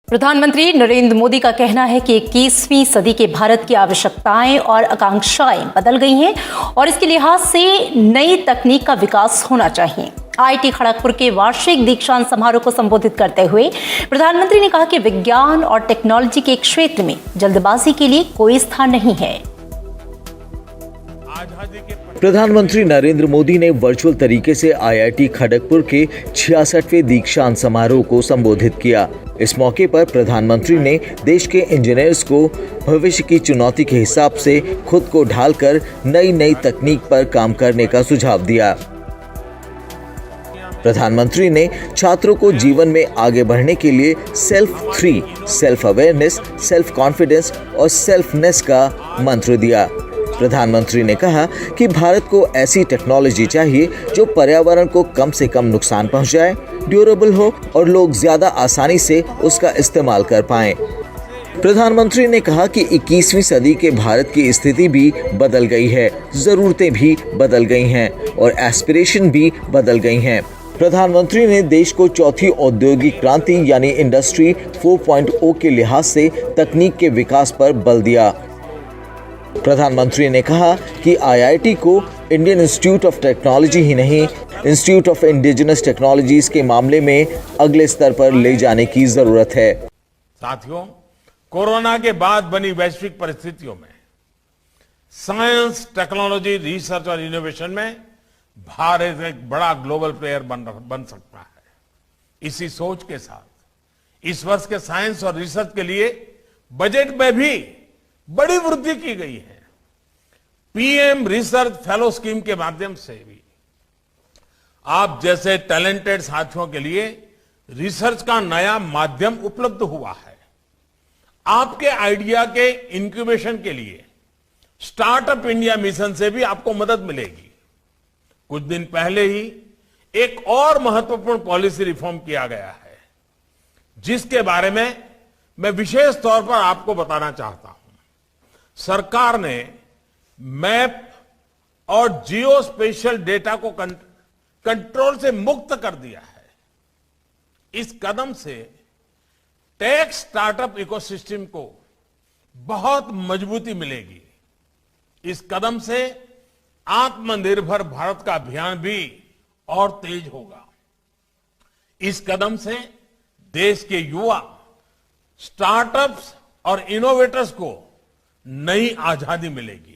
प्रधानमंत्री नरेंद्र मोदी का कहना है कि 21वीं सदी के भारत की आवश्यकताएं और आकांक्षाएं बदल गई हैं और इसके लिहाज से नई तकनीक का विकास होना चाहिए। आईआईटी खड़गपुर के वार्षिक दीक्षांत समारोह को संबोधित करते हुए प्रधानमंत्री ने कहा कि विज्ञान और टेक्नोलॉजी के क्षेत्र में जल्दबाजी के लिए कोई स्थान नहीं है। प्रधानमंत्री नरेंद्र मोदी ने वर्चुअल तरीके से आईआईटी खड़गपुर के 66वें दीक्षांत समारोह को संबोधित किया। इस मौके पर प्रधानमंत्री ने देश के इंजीनियर्स को भविष्य की चुनौती के हिसाब से खुद को ढालकर नई तकनीक पर काम करने का सुझाव दिया। प्रधानमंत्री ने छात्रों को जीवन में आगे बढ़ने के लिए सेल्फ अवेयरनेस, सेल्फ कॉन्फिडेंस और सेल्फनेस का मंत्र दिया। प्रधानमंत्री ने कहा कि भारत को ऐसी टेक्नोलॉजी चाहिए जो पर्यावरण को कम से कम नुकसान पहुंचाए, ड्यूरेबल हो और लोग ज्यादा आसानी से उसका इस्तेमाल कर पाएं। प्रधानमंत्री ने कहा कि 21वीं सदी के भारत की स्थिति भी बदल गई है, जरूरतें भी बदल गई हैं और एस्पिरेशन भी बदल गई हैं। प्रधानमंत्री ने देश को चौथी औद्योगिक क्रांति यानी इंडस्ट्री 4.0 के लिहाज से तकनीक के विकास पर बल दिया। प्रधानमंत्री ने कहा कि आईआईटी को इंडियन इंस्टीट्यूट ऑफ टेक्नोलॉजी ही नहीं, इंस्टीट्यूट ऑफ इंडिजिनस टेक्नोलॉजीज के मामले में अगले स्तर पर ले जाने की जरूरत है। साथियों, कोरोना के बाद बनी वैश्विक परिस्थितियों में साइंस, टेक्नोलॉजी, रिसर्च और इनोवेशन में भारत एक बड़ा ग्लोबल प्लेयर बन सकता है। इसी सोच के साथ इस वर्ष के साइंस और रिसर्च के लिए बजट में भी बड़ी वृद्धि की गई है। पीएम रिसर्च फेलो स्कीम के माध्यम से भी आप जैसे टैलेंटेड साथियों के लिए रिसर्च का नया माध्यम उपलब्ध हुआ है। आपके आइडिया के इंक्यूबेशन के लिए स्टार्टअप इंडिया मिशन से भी आपको मदद मिलेगी। कुछ दिन पहले ही एक और महत्वपूर्ण पॉलिसी रिफॉर्म किया गया है, जिसके बारे में मैं विशेष तौर पर आपको बताना चाहता हूं। सरकार ने मैप और जियो स्पेशियल डेटा को कंट्रोल से मुक्त कर दिया है। इस कदम से टेक स्टार्टअप इकोसिस्टम को बहुत मजबूती मिलेगी। इस कदम से आत्मनिर्भर भारत का अभियान भी और तेज होगा। इस कदम से देश के युवा, स्टार्टअप्स और इनोवेटर्स को नई आजादी मिलेगी।